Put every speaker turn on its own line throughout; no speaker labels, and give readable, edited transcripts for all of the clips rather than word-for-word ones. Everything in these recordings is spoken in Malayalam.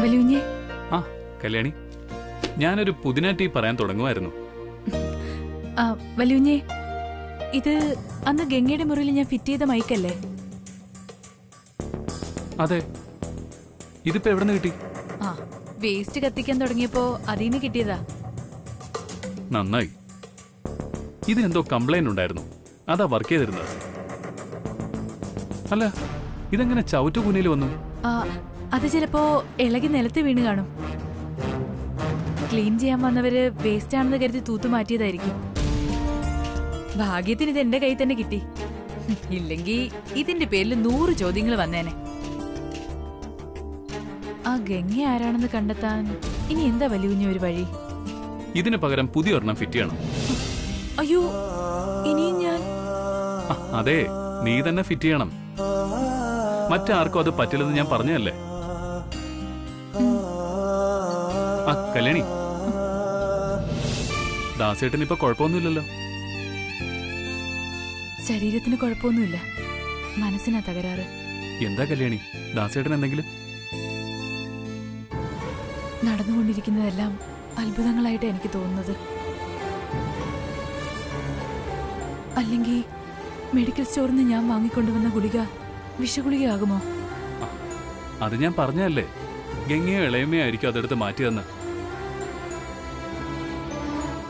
വലിയുഞ്ഞേ.
ആ കല്യാണി, ഞാനൊരു പുതിന ടീ പറയാൻ തുടങ്ങുമായിരുന്നു.
വലിയുഞ്ഞേ, ഇത് അന്ന് ഗംഗയുടെ മുറിയിൽ ഞാൻ ഫിറ്റ് ചെയ്ത മൈക്കല്ലേ?
അതെ. ഇതിപ്പോ എവിടെ നിന്ന് കിട്ടി?
ആ, വേസ്റ്റ് കത്തിക്കാൻ തുടങ്ങിയപ്പോ അതിന് കിട്ടിയതാ.
നന്നായി. ഇതിനെന്തോ കംപ്ലൈന്റ് ഉണ്ടായിരുന്നു, അതാ വർക്ക് ചെയ്തിരുന്നത്. അല്ല, ഇതെങ്ങനെ ചവിറ്റുകുനിയിൽ വന്നു?
അത് ചിലപ്പോ ഇളകി നിലത്ത് വീണ് കാണും. ക്ലീൻ ചെയ്യാൻ വന്നവര് വേസ്റ്റ് ആണെന്ന് കരുതി തൂത്തു മാറ്റിയതായിരിക്കും. ഭാഗ്യത്തിന് ഇത് എന്റെ കയ്യിൽ തന്നെ കിട്ടി. ഇല്ലെങ്കിൽ ഇതിന്റെ പേരിൽ 100 ചോദ്യങ്ങൾ വന്നേനെ. ആ ഗംഗ ആരാണെന്ന് കണ്ടെത്താൻ ഇനി എന്താ വലിയ ഒരു വഴി?
ഇതിന് പകരം പുതിയ ഒരെണ്ണം ഫിറ്റ് ചെയ്യണം.
അയ്യോ, ഇനിയും ഞാൻ?
അതെ, നീ തന്നെ ഫിറ്റ് ചെയ്യണം. മറ്റാർക്കും അത് പറ്റില്ലെന്ന് ഞാൻ പറഞ്ഞതല്ലേ. ആ കല്യാണി, ദാസേട്ടന് ഇപ്പൊ കുഴപ്പമൊന്നുമില്ലല്ലോ?
ശരീരത്തിന് കുഴപ്പമൊന്നുമില്ല, മനസ്സിനാ തകരാറ്.
എന്താ കല്യാണി, ദാസേട്ടൻ എന്തെങ്കിലും?
നടന്നുകൊണ്ടിരിക്കുന്നതെല്ലാം അത്ഭുതങ്ങളായിട്ട് എനിക്ക് തോന്നുന്നത്. അല്ലെങ്കിൽ മെഡിക്കൽ സ്റ്റോറിൽ നിന്ന് ഞാൻ വാങ്ങിക്കൊണ്ടുവന്ന ഗുളിക വിഷഗുളികയാകുമോ?
അത് ഞാൻ പറഞ്ഞതല്ലേ, ഗംഗയോ ഇളയമയോ ആയിരിക്കും അതെടുത്ത് മാറ്റിയതെന്ന്.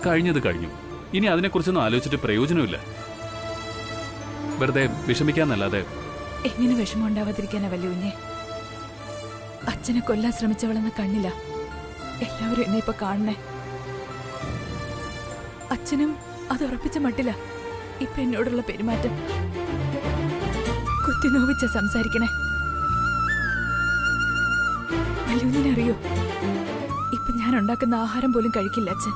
കഴിഞ്ഞത് കഴിഞ്ഞു, ഇനി അതിനെക്കുറിച്ചൊന്നും ആലോചിച്ചിട്ട് പ്രയോജനമില്ല. വെറുതെ വിഷമിക്കാന്നല്ലാതെ.
എങ്ങനെ വിഷമം ഉണ്ടാവാതിരിക്കാനാ വല്യുഞ്ഞെ? അച്ഛനെ കൊല്ലാൻ ശ്രമിച്ചവളെന്ന കണ്ണില്ല എല്ലാവരും എന്നെ ഇപ്പൊ കാണണേ. അച്ഛനും അത് ഉറപ്പിച്ച മട്ടില്ല ഇപ്പൊ എന്നോടുള്ള പെരുമാറ്റം. കുത്തി നോവിച്ച സംസാരിക്കണേ. വല്യുഞ്ഞിനറിയോ, ഇപ്പൊ ഞാൻ ഉണ്ടാക്കുന്ന ആഹാരം പോലും കഴിക്കില്ല അച്ഛൻ.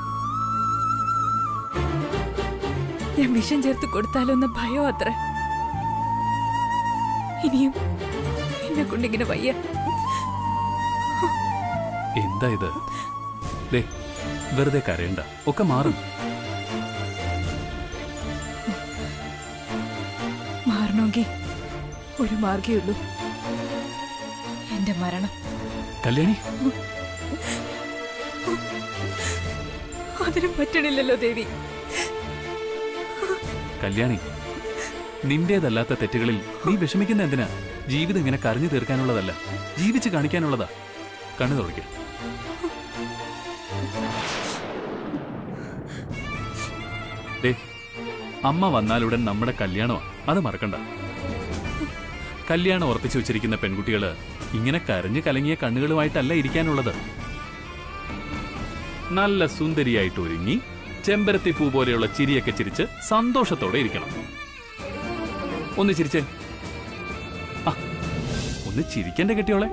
ഞാൻ വിഷം ചേർത്ത് കൊടുത്താലോ എന്ന ഭയോ അത്ര. ഇനിയും എന്നെ കൊണ്ടിങ്ങനെ വയ്യ.
എന്താ ഇത്? വെറുതെ കരയണ്ട, ഒക്കെ മാറും.
മാറണമെങ്കിൽ ഒരു മാർഗേ ഉള്ളൂ, എന്റെ മരണം.
കല്യാണി,
അതിനും പറ്റണില്ലല്ലോ ദേവി.
കല്യാണി, നിന്റേതല്ലാത്ത തെറ്റുകളിൽ നീ വിഷമിക്കുന്ന എന്തിനാ? ജീവിതം ഇങ്ങനെ കരഞ്ഞു തീർക്കാനുള്ളതല്ല, ജീവിച്ച് കാണിക്കാനുള്ളതാ. കണ്ണു തുറയ്ക്ക്. അമ്മ വന്നാലുടൻ നമ്മുടെ കല്യാണമാണ്, അത് മറക്കണ്ട. കല്യാണം ഉറപ്പിച്ചു വെച്ചിരിക്കുന്ന പെൺകുട്ടികള് ഇങ്ങനെ കരഞ്ഞു കലങ്ങിയ കണ്ണുകളുമായിട്ടല്ല ഇരിക്കാനുള്ളത്. നല്ല സുന്ദരിയായിട്ട് ഒരുങ്ങി ചെമ്പരത്തി പൂ പോലെയുള്ള ചിരിയൊക്കെ ചിരിച്ച് സന്തോഷത്തോടെ ഇരിക്കണം. ഒന്ന് ചിരിച്ചേ. ഒന്ന് ചിരിക്കണ്ടേ കെട്ടിയോളെ?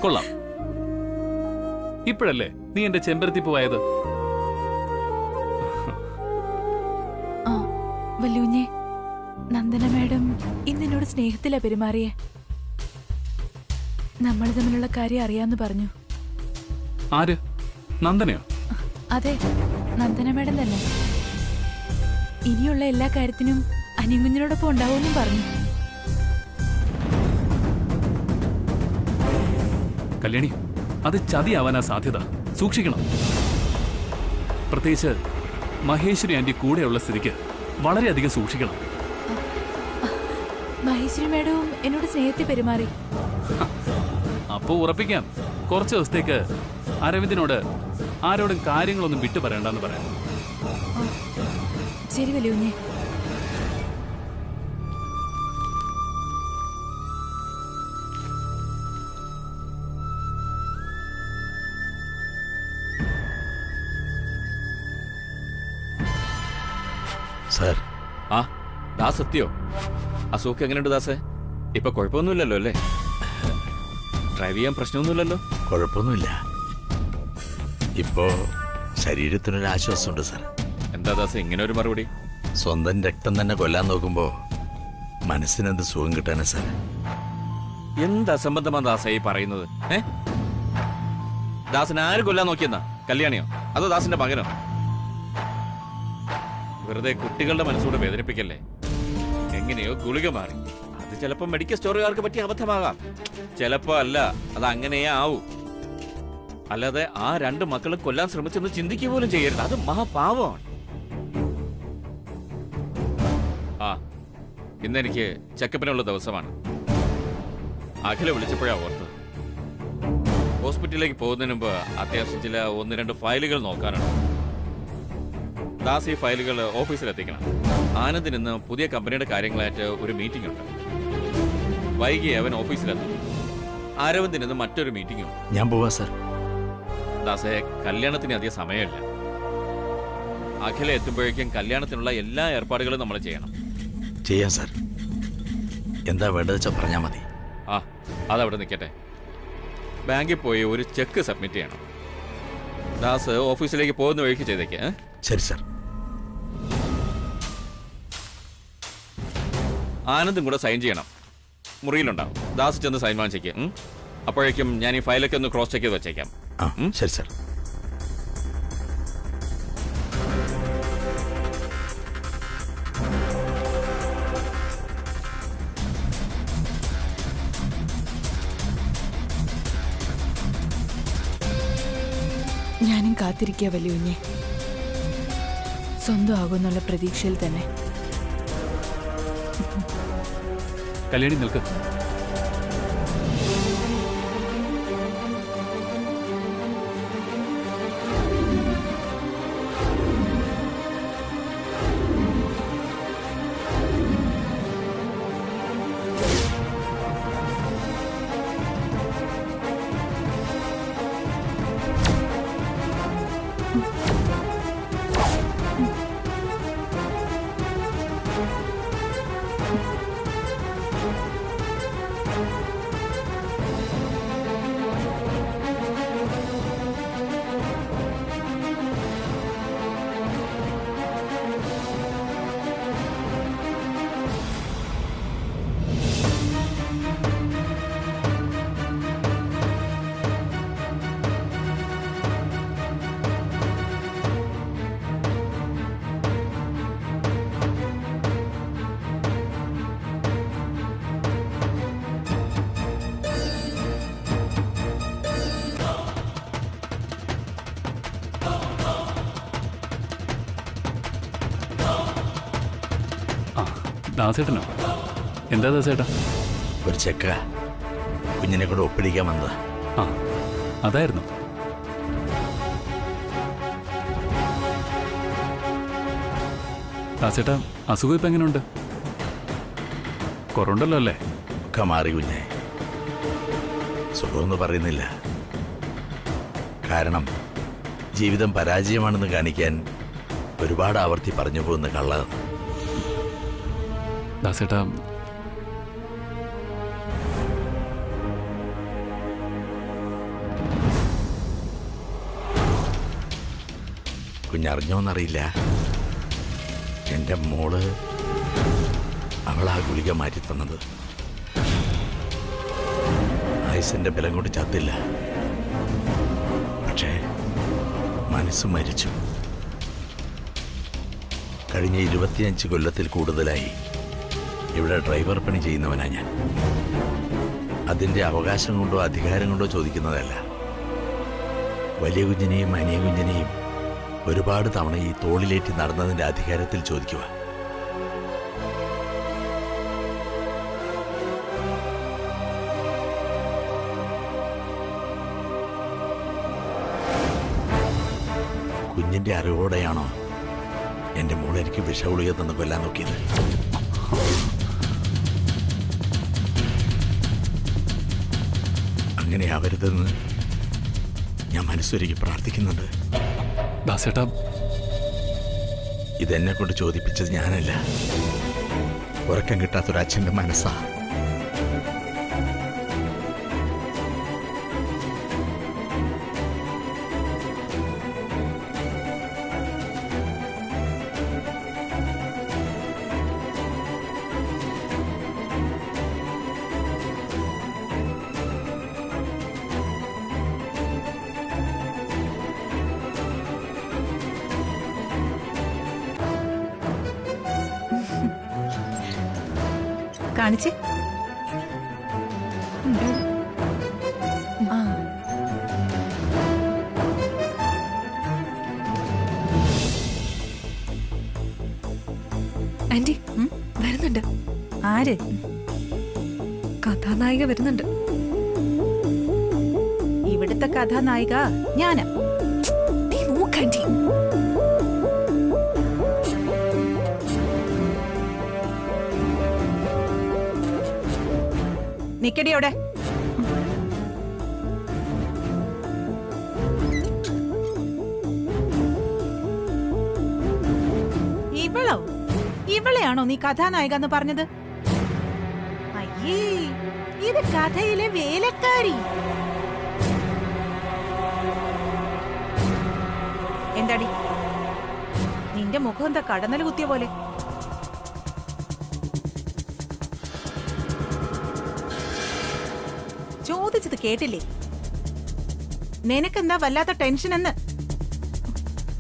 കൊള്ളാം. ഇപ്പോഴല്ലേ നീ എന്റെ ചെമ്പരത്തി പൂവായത്?
വല്യുഞ്ഞെ, നന്ദന മാഡം ഇന്നെന്നോട് സ്നേഹത്തിലാ പെരുമാറിയേ. നമ്മൾ തമ്മിലുള്ള കാര്യം അറിയാന്ന് പറഞ്ഞു.
ആര്? നന്ദനയോ?
അതെ, നന്ദന മാഡം തന്നെ. ഇനിയുള്ള എല്ലാ കാര്യത്തിനും അനിയങ്കുഞ്ഞിനോടൊപ്പം ഉണ്ടാവുമെന്നും പറഞ്ഞു.
കല്യാണി, അത് ചതിയാവാനാ സാധ്യത, സൂക്ഷിക്കണം. പ്രത്യേകിച്ച് മഹേശ്വരി ആന്റി കൂടെയുള്ള സ്ഥിതിക്ക് വളരെയധികം സൂക്ഷിക്കണം.
മഹേശ്വരി മാഡവും എന്നോട് സ്നേഹത്തിൽ പെരുമാറി.
അപ്പോ ഉറപ്പിക്കാം, കുറച്ച് ദിവസത്തേക്ക് അരവിന്ദിനോട് ആരോടും കാര്യങ്ങളൊന്നും വിട്ടു പറയണ്ടെന്ന് പറയാം.
ശരി വലിയുഞ്ഞെ.
സാർ.
ആ ദാസ് എത്തിയോ? അസുഖം എങ്ങനെയുണ്ട് ദാസേ? ഇപ്പൊ കുഴപ്പമൊന്നുമില്ലല്ലോ അല്ലേ? ഡ്രൈവ് ചെയ്യാൻ പ്രശ്നമൊന്നുമില്ലല്ലോ?
കുഴപ്പമൊന്നുമില്ല, ഇപ്പോ ശരീരത്തിനൊരു ആശ്വാസമുണ്ട് സാർ.
എന്താ ദാസേ ഇങ്ങനെ ഒരു മറുപടി?
സ്വന്തം രക്തം തന്നെ കൊല്ലാൻ നോക്കുമ്പോ മനസ്സിനെന്ത് സുഖം കിട്ടാനാ സാർ?
എന്ത് അസംബന്ധമാ ദാസേ ഈ പറയുന്നത്? ദാസൻ ആര് കൊല്ലാൻ നോക്കിയെന്നാ? കല്യാണിയോ അതോ ദാസിന്റെ മകനോ? വെറുതെ കുട്ടികളുടെ മനസ്സോട് വേദനിപ്പിക്കല്ലേ. എങ്ങനെയോ ഗുളിക മാറി, അത് ചിലപ്പോ മെഡിക്കൽ സ്റ്റോറുകാർക്ക് പറ്റിയ അബദ്ധമാകാം, ചിലപ്പോ അല്ല, അത് അങ്ങനെയേ ആവൂ. അല്ലാതെ ആ 2 മക്കളും കൊല്ലാൻ ശ്രമിച്ചെന്ന് ചിന്തിക്കുക പോലും ചെയ്യരുത്, അത് മഹാപാവമാണ്. ആ, ഇന്നെനിക്ക് ചെക്കപ്പിനുള്ള ദിവസമാണ്. അഖില വിളിച്ചപ്പോഴാ ഓർത്തത്. ഹോസ്പിറ്റലിലേക്ക് പോകുന്നതിന് മുമ്പ് അത്യാവശ്യം ചില 1-2 ഫയലുകൾ നോക്കാനുണ്ട്. ദാസ് ഈ ഫയലുകൾ ഓഫീസിലെത്തിക്കണം. ആനന്ദിന് ഇന്ന് പുതിയ കമ്പനിയുടെ കാര്യങ്ങളായിട്ട് ഒരു മീറ്റിംഗ് ഉണ്ട്. വൈകി അവൻ ഓഫീസിലെത്തും. അരവിന്ദിന് ഇന്ന് മറ്റൊരു മീറ്റിംഗും.
ഞാൻ പോവാ സർ.
ദാസെ, കല്യാണത്തിന് അധികം സമയമില്ല. അഖില എത്തുമ്പോഴേക്കും കല്യാണത്തിനുള്ള എല്ലാ ഏർപ്പാടുകളും നമ്മൾ ചെയ്യണം.
ചെയ്യാം സർ. എന്താ വേണ്ടത് വെച്ചാൽ പറഞ്ഞാൽ മതി.
ആ, അതവിടെ നിൽക്കട്ടെ. ബാങ്കിൽ പോയി ഒരു ചെക്ക് സബ്മിറ്റ് ചെയ്യണം. ദാസ് ഓഫീസിലേക്ക് പോകുന്ന വഴിക്ക് ചെയ്തേക്ക്.
ശരി സർ.
ആനന്ദും കൂടെ സൈൻ ചെയ്യണം. മുറിയിലുണ്ടാവും. ദാസ് ചെന്ന് സൈൻ വാങ്ങിച്ചേക്ക്. അപ്പോഴേക്കും ഞാൻ ഈ ഫയലൊക്കെ ഒന്ന് ക്രോസ് ചെക്ക് ചെയ്ത് വെച്ചേക്കാം.
ആ, ശരി സർ.
ഞാനും കാത്തിരിക്കുക വലിയ കുഞ്ഞെ, സ്വന്തമാകുന്നുള്ള പ്രതീക്ഷയിൽ തന്നെ.
കല്യാണി നിൽക്ക്. ദാസേട്ടനോ? എന്താ ദാസേട്ടാ?
ഒരു ചെക്ക കുഞ്ഞിനെ കൂടെ ഒപ്പിടിക്കാൻ വന്നതാ.
ആ, അതായിരുന്നു. ദാസേട്ടാ, അസുഖം ഇപ്പം എങ്ങനെയുണ്ട്? കുറവുണ്ടല്ലോ അല്ലേ?
ഒക്കെ മാറി കുഞ്ഞെ. സുഖമൊന്നും പറയുന്നില്ല. കാരണം ജീവിതം പരാജയമാണെന്ന് കാണിക്കാൻ ഒരുപാട് ആവർത്തി പറഞ്ഞു പോകുന്ന കള്ള.
ദാസേട്ടാ,
കുഞ്ഞറിഞ്ഞോന്നറിയില്ല, എൻ്റെ മോള് അവളാ ഗുളിക മാറ്റി തന്നത്. ആയുസിന്റെ ബലം കൊണ്ട് ചത്തില്ല, പക്ഷേ മനസ്സ് മരിച്ചു. കഴിഞ്ഞ 25 കൊല്ലത്തിൽ കൂടുതലായി ഇവിടെ ഡ്രൈവർ പണി ചെയ്യുന്നവനാ ഞാൻ. അതിൻ്റെ അവകാശം കൊണ്ടോ അധികാരം കൊണ്ടോ ചോദിക്കുന്നതല്ല. വലിയ കുഞ്ഞിനെയും അനിയ കുഞ്ഞിനെയും ഒരുപാട് തവണ ഈ തോളിലേറ്റി നടന്നതിൻ്റെ അധികാരത്തിൽ ചോദിക്കുക. കുഞ്ഞിൻ്റെ അറിവോടെയാണോ എൻ്റെ മോളെനിക്ക് വിഷഗുളിക തന്ന് കൊല്ലാൻ നോക്കിയത്? അങ്ങനെ ആവരുതെന്ന് ഞാൻ മനസ്സൊരുക്കി പ്രാർത്ഥിക്കുന്നുണ്ട്.
ദാസേട്ടാ,
ഇതെന്നെ കൊണ്ട് ചോദിപ്പിച്ചത് ഞാനല്ല, ഉറക്കം കിട്ടാത്തൊരച്ഛൻ്റെ മനസ്സാ.
കാണിച്ച് ആന്റി വരുന്നുണ്ട്.
ആര്?
കഥാനായിക വരുന്നുണ്ട്.
ഇവിടുത്തെ കഥാനായിക ഞാനാ.
നീ നോക്ക് ആന്റി.
നിക്കടി അവിടെ. ഇവളെയാണോ നീ കഥാനായിക എന്ന് പറഞ്ഞത്? അയ്യേ, ഇത് കഥയിലെ വേലക്കാരി. എന്താടി നിന്റെ മുഖം എന്താ കടന്നൽ കുത്തിയ പോലെ? ചോദിച്ചത് കേട്ടില്ലേ? നിനക്കെന്താ വല്ലാത്ത ടെൻഷൻ എന്ന്?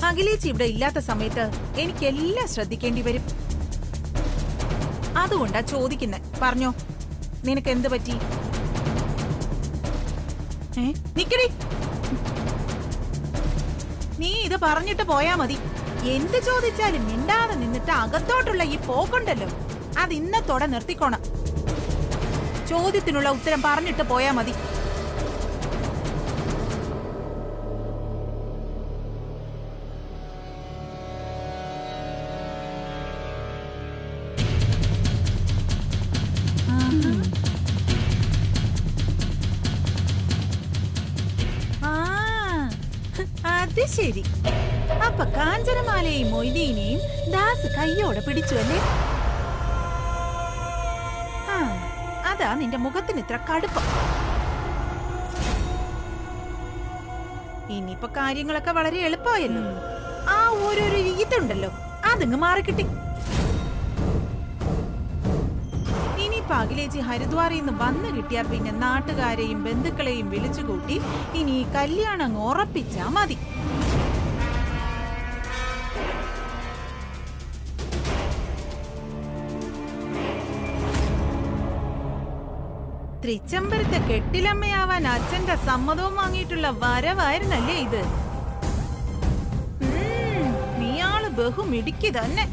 അഖിലേച്ചി ഇവിടെ ഇല്ലാത്ത സമയത്ത് എനിക്കെല്ലാം ശ്രദ്ധിക്കേണ്ടി വരും. അതുകൊണ്ടാ ചോദിക്കുന്നെ. പറഞ്ഞോ, നിനക്ക് എന്ത് പറ്റി? നിക്കടി. നീ ഇത് പറഞ്ഞിട്ട് പോയാ മതി. എന്ത് ചോദിച്ചാലും മിണ്ടാതെ നിന്നിട്ട് അകത്തോട്ടുള്ള ഈ പോക്കുണ്ടല്ലോ, അത് ഇന്നത്തോടെ നിർത്തിക്കോണം. ചോദ്യത്തിനുള്ള ഉത്തരം പറഞ്ഞിട്ട് പോയാ മതി. അത് ശരി. അപ്പൊ കാഞ്ചനമാലയെയും മൊയ്തീനെയും ദാസ് കയ്യോടെ പിടിച്ചു അല്ലേ? അതാ നിന്റെ മുഖത്തിന് ഇത്ര കടുപ്പം. ഇനിയിപ്പൊ കാര്യങ്ങളൊക്കെ വളരെ എളുപ്പമായല്ലോ. ആ ഓരോരോ ഇതുണ്ടല്ലോ, അതങ്ങ് മാറിക്കിട്ടി. ഇനിയിപ്പൊ അഖിലേച്ചി ഹരിദ്വാറിൽ നിന്ന് വന്നു കിട്ടിയാ പിന്നെ നാട്ടുകാരെയും ബന്ധുക്കളെയും വിളിച്ചുകൂട്ടി ഇനി ഈ കല്യാണം അങ്ങ് ഉറപ്പിച്ചാ മതി. തൃച്ചംബരത്തെ കെട്ടിലമ്മയാവാൻ അച്ഛന്റെ സമ്മതവും വാങ്ങിയിട്ടുള്ള വരവായിരുന്നല്ലേ ഇത്? നീയാള് ബഹുമിടുക്കി തന്നെ.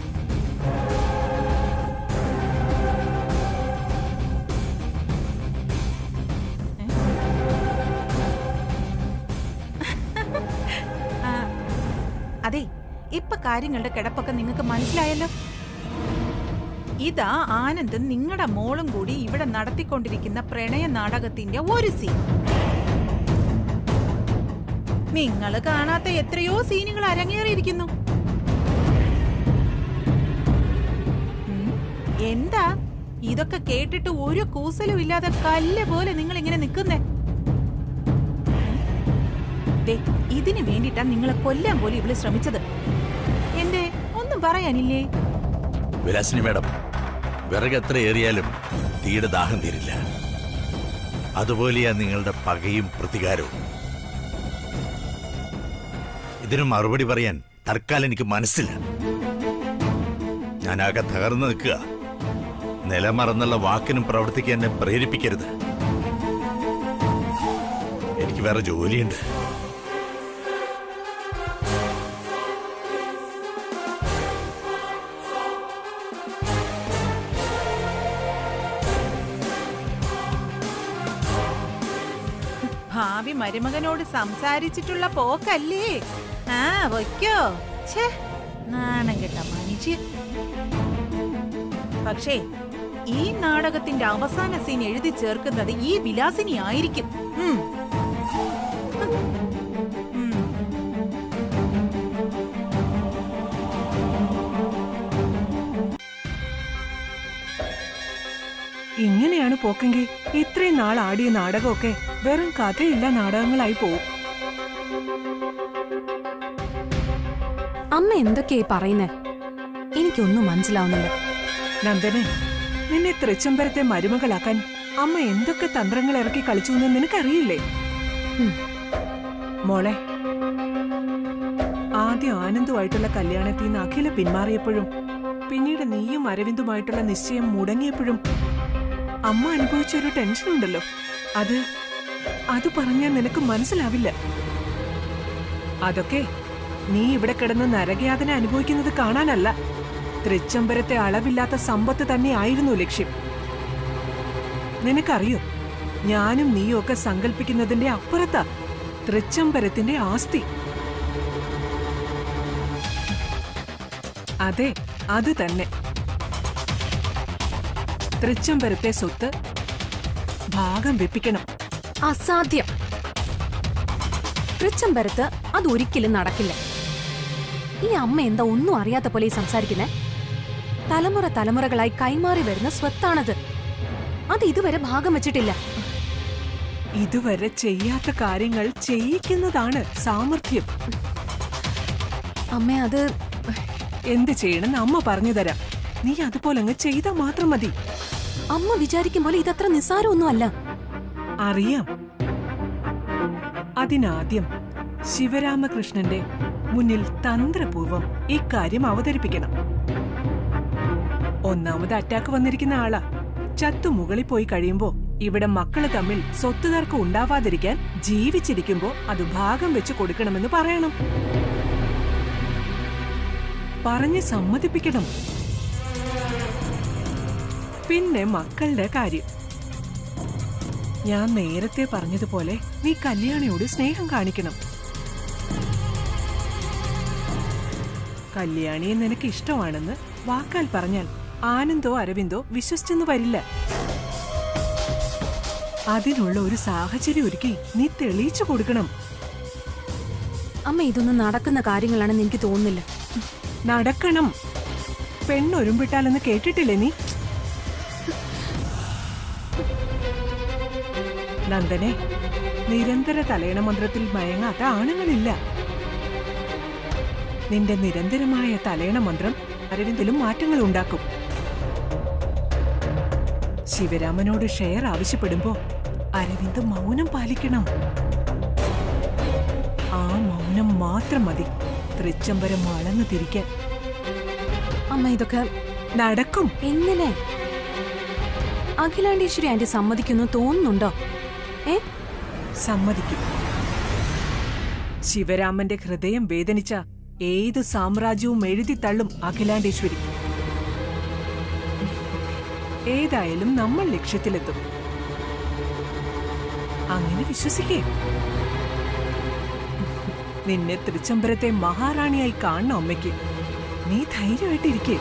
അതെ, ഇപ്പൊ കാര്യങ്ങളുടെ കിടപ്പൊക്കെ നിങ്ങൾക്ക് മനസ്സിലായല്ലോ. ഇതാ ആനന്ദും നിങ്ങളുടെ മോളും കൂടി ഇവിടെ നടത്തിക്കൊണ്ടിരിക്കുന്ന പ്രണയ നാടകത്തിന്റെ ഒരു സീൻ. നിങ്ങൾ കാണാത്ത എത്രയോ സീനുകൾ അരങ്ങേറിയിരിക്കുന്നു. എന്താ ഇതൊക്കെ കേട്ടിട്ട് ഒരു കൂസലും ഇല്ലാതെ കല്ല് പോലെ നിങ്ങൾ ഇങ്ങനെ നിൽക്കുന്നേ? ഇതിനു വേണ്ടിട്ടാ നിങ്ങളെ കൊല്ലാൻ പോലും ഇവള് ശ്രമിച്ചത്. എന്തേ, ഒന്നും പറയാനില്ലേ?
വിലാസിനി മേഡം, വിറക് എത്ര ഏറിയാലും തീയുടെ ദാഹം തീരില്ല. അതുപോലെയാ നിങ്ങളുടെ പകയും പ്രതികാരവും. ഇതിന് മറുപടി പറയാൻ തൽക്കാലം എനിക്ക് മനസ്സില്ല. ഞാനാകെ തകർന്നു നിൽക്കുക. നിലമറന്നുള്ള വാക്കിനും പ്രവർത്തിക്കാൻ എന്നെ പ്രേരിപ്പിക്കരുത്. എനിക്ക് വേറെ ജോലിയുണ്ട്.
ഭാവി മരുമകനോട് സംസാരിച്ചിട്ടുള്ള പോക്കല്ലേ? വയ്ക്കോ. നാണം കെട്ട മനുഷ്യ. പക്ഷേ ഈ നാടകത്തിന്റെ അവസാന സീൻ എഴുതി ചേർക്കുന്നത് ഈ വിലാസിനി ആയിരിക്കും.
ഇങ്ങനെയാണ് പോക്കെങ്കിൽ ഇത്രയും നാൾ ആടിയ നാടകമൊക്കെ വെറും കഥയില്ല നാടകങ്ങളായി പോവും.
അമ്മ എന്തൊക്കെയായി പറയുന്നേ? എനിക്കൊന്നും മനസ്സിലാവുന്നില്ല.
നന്ദനെ, നിന്നെ തൃച്ചംബരത്തെ മരുമകളാക്കാൻ അമ്മ എന്തൊക്കെ തന്ത്രങ്ങൾ ഇറക്കി കളിച്ചു എന്ന് നിനക്കറിയില്ലേ? മോളെ, ആദ്യം ആനന്ദുമായിട്ടുള്ള കല്യാണത്തിൽ നിന്ന് അഖില പിന്മാറിയപ്പോഴും പിന്നീട് നീയും അരവിന്ദുമായിട്ടുള്ള നിശ്ചയം മുടങ്ങിയപ്പോഴും അമ്മ അനുഭവിച്ചൊരു ടെൻഷൻ ഉണ്ടല്ലോ. അത് പറഞ്ഞാൽ നിനക്ക് മനസ്സിലാവില്ല. അതൊക്കെ നീ ഇവിടെ കിടന്ന് നരകയാതന അനുഭവിക്കുന്നത് കാണാനല്ല, തൃച്ചംബരത്തെ അളവില്ലാത്ത സമ്പത്ത് തന്നെയായിരുന്നു ലക്ഷ്യം. നിനക്കറിയോ, ഞാനും നീയും ഒക്കെ സങ്കല്പിക്കുന്നതിന്റെ അപ്പുറത്താ തൃച്ചംബരത്തിന്റെ ആസ്തി. അതെ, അത് തന്നെ. തൃച്ചംബരത്തെ സ്വത്ത് ഭാഗം വെപ്പിക്കണം.
അസാധ്യം. തൃച്ചംബരത്ത് അതൊരിക്കലും നടക്കില്ല. ഈ അമ്മ എന്താ ഒന്നും അറിയാത്ത പോലെ സംസാരിക്കുന്നേ? തലമുറ തലമുറകളായി കൈമാറി വരുന്ന സ്വത്താണത്. അത് ഇതുവരെ ഭാഗം വെച്ചിട്ടില്ല.
ഇതുവരെ ചെയ്യാത്ത കാര്യങ്ങൾ ചെയ്യിക്കുന്നതാണ് സാമർഥ്യം.
അമ്മ അത്
എന്ത് ചെയ്യണമെന്ന് അമ്മ പറഞ്ഞു തരാം. നീ അതുപോലെ അങ്ങ് ചെയ്താൽ മാത്രം മതി.
അമ്മ വിചാരിക്കും പോലെ ഇതത്ര നിസ്സാരമൊന്നുമല്ല.
അറിയാം. അതിനാദ്യം ശിവരാമകൃഷ്ണന്റെ മുന്നിൽ തന്ത്രപൂർവം ഇക്കാര്യം അവതരിപ്പിക്കണം. ഒന്നാമത് അറ്റാക്ക് വന്നിരിക്കുന്ന ആളാ. ചത്തു മുകളിൽ പോയി കഴിയുമ്പോ ഇവിടെ മക്കള് തമ്മിൽ സ്വത്തുകാർക്ക് ഉണ്ടാവാതിരിക്കാൻ ജീവിച്ചിരിക്കുമ്പോ അത് ഭാഗം വെച്ച് കൊടുക്കണമെന്ന് പറയണം. പറഞ്ഞ് സമ്മതിപ്പിക്കണം. പിന്നെ മക്കളുടെ കാര്യം. ഞാൻ നേരത്തെ പറഞ്ഞതുപോലെ നീ കല്യാണിയോട് സ്നേഹം കാണിക്കണം. കല്യാണിയെ നിനക്ക് ഇഷ്ടമാണെന്ന് വാക്കാൽ പറഞ്ഞാൽ ആനന്ദോ അരവിന്ദോ വിശ്വസിച്ചെന്ന് വരില്ല. അതിനുള്ള ഒരു സാഹചര്യം ഒരുക്കി നീ തെളിയിച്ചു കൊടുക്കണം.
അമ്മ ഇതൊന്നും നടക്കുന്ന കാര്യങ്ങളാണെന്ന് എനിക്ക് തോന്നുന്നില്ല.
നടക്കണം. പെണ്ണൊരുമ്പിട്ടാലെന്ന് കേട്ടിട്ടില്ലേ നീ? നന്ദനെ, നിരന്തര തലയണ മന്ത്രത്തിൽ മയങ്ങാത്ത ആണുങ്ങളില്ല. നിന്റെ നിരന്തരമായ തലയണ മന്ത്രം അരവിന്ദിലും മാറ്റങ്ങൾ ഉണ്ടാക്കും. ശിവരാമനോട് ഷെയർ ആവശ്യപ്പെടുമ്പോ അരവിന്ദ് മൗനം പാലിക്കണം. ആ മൗനം മാത്രം മതി തൃച്ചംബരം വളർന്നു തിരിക്കാൻ.
അമ്മ ഇതൊക്കെ
നടക്കും.
എങ്ങനെ? അഖിലാണ്ടേശ്വരി ആന്റി സമ്മതിക്കുന്നു തോന്നുന്നുണ്ടോ?
സമ്മതിക്കും. ശിവരാമന്റെ ഹൃദയം വേദനിച്ച ഏത് സാമ്രാജ്യവും എഴുതിത്തള്ളും അഖിലാണ്ടേശ്വരി. ഏതായാലും നമ്മൾ ലക്ഷ്യത്തിലെത്തും. അങ്ങനെ വിശ്വസിക്കേ. നിന്നെ തൃച്ചംബരത്തെ മഹാറാണിയായി കാണണം അമ്മയ്ക്ക്. നീ ധൈര്യമായിട്ടിരിക്കേ.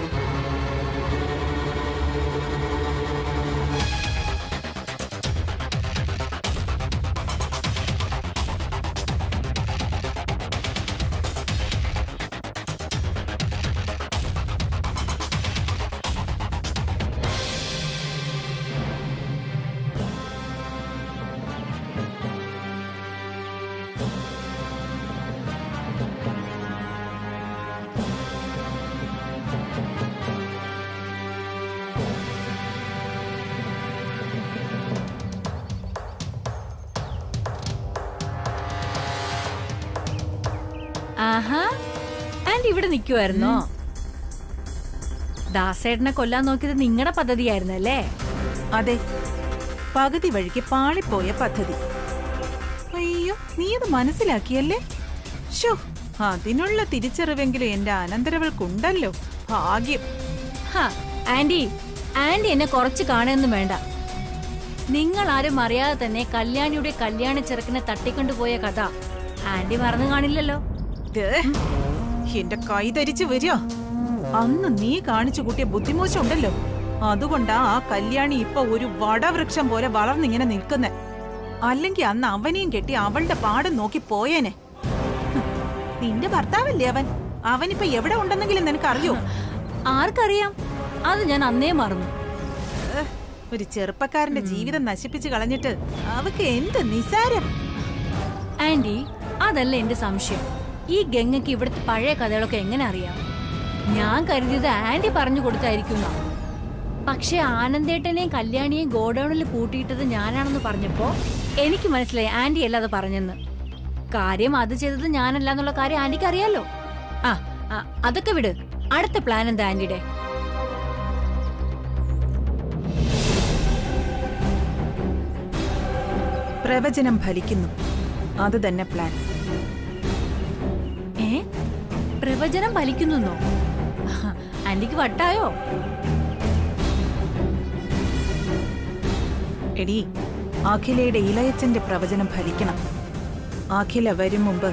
ആഹാ, ആന്റി ഇവിടെ നിൽക്കുമായിരുന്നോ? ദാസേട്ടനെ കൊല്ലാൻ നോക്കിയത് നിങ്ങളുടെ പദ്ധതിയായിരുന്നല്ലേ?
അതെ, പകുതി വഴിക്ക് പാളിപ്പോയ പദ്ധതി. അയ്യോ, നീ അത് മനസ്സിലാക്കിയല്ലേ? ശോ, അതിനുള്ള തിരിച്ചറിവെങ്കിലും എന്റെ അനന്തരവൾക്കുണ്ടല്ലോ. ഭാഗ്യം.
ആന്റി എന്നെ കുറച്ച് കാണുകയൊന്നും വേണ്ട. നിങ്ങൾ ആരും അറിയാതെ തന്നെ കല്യാണിയുടെ കല്യാണ ചെറുക്കനെ തട്ടിക്കൊണ്ടുപോയ കഥ ആന്റി മറന്നു കാണില്ലല്ലോ.
എന്റെ കൈ ധരിച്ചു വരിക. അന്ന് നീ കാണിച്ചു കൂട്ടിയ ബുദ്ധിമോശം ഉണ്ടല്ലോ, അതുകൊണ്ടാ ആ കല്യാണി ഇപ്പൊ ഒരു വടവൃക്ഷം പോലെ വളർന്നിങ്ങനെ നിൽക്കുന്നെ. അല്ലെങ്കിൽ അന്ന് അവനെയും കെട്ടി അവളുടെ പാടം നോക്കി പോയേനെ. നിന്റെ ഭർത്താവല്ലേ അവൻ? അവനിപ്പോ എവിടെ ഉണ്ടെന്നെങ്കിലും നിനക്കറിയോ?
ആർക്കറിയാം? അത് ഞാൻ അന്നേ മറന്നു.
ഒരു ചെറുപ്പക്കാരന്റെ ജീവിതം നശിപ്പിച്ചു കളഞ്ഞിട്ട് അവക്ക് എന്ത് നിസാരം.
ആന്റി, അതല്ല എന്റെ സംശയം. ഈ ഗംഗയ്ക്ക് ഇവിടുത്തെ പഴയ കഥകളൊക്കെ എങ്ങനെ അറിയാം? ഞാൻ കരുതിയത് ആന്റി പറഞ്ഞു കൊടുത്തായിരിക്കുന്ന. പക്ഷെ ആനന്ദേട്ടനെയും കല്യാണിയെയും ഗോഡൌണിൽ പൂട്ടിയിട്ടത് ഞാനാണെന്ന് പറഞ്ഞപ്പോ എനിക്ക് മനസ്സിലായി ആന്റി അല്ലാതെ പറഞ്ഞെന്ന്. കാര്യം അത് ചെയ്തത് ഞാനല്ല എന്നുള്ള കാര്യം ആന്റിക്ക് അറിയാലോ. അതൊക്കെ വിട്. അടുത്ത പ്ലാൻ എന്താ ആന്റിയുടെ?
പ്രവചനം ഫലിക്കുന്നു. അത് തന്നെ പ്ലാൻ.
പ്രവചനം ഫലിക്കുന്നോ? ആന്റിക്ക് വട്ടായോ?
എടി, അഖിലയുടെ ഇളയച്ചന്റെ പ്രവചനം ഫലിക്കണം. അഖില വരും മുമ്പ്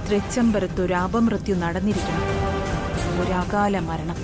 തൃച്ചംബരത്തൊരു അപമൃത്യു നടന്നിരിക്കണം, ഒരു അകാല മരണം.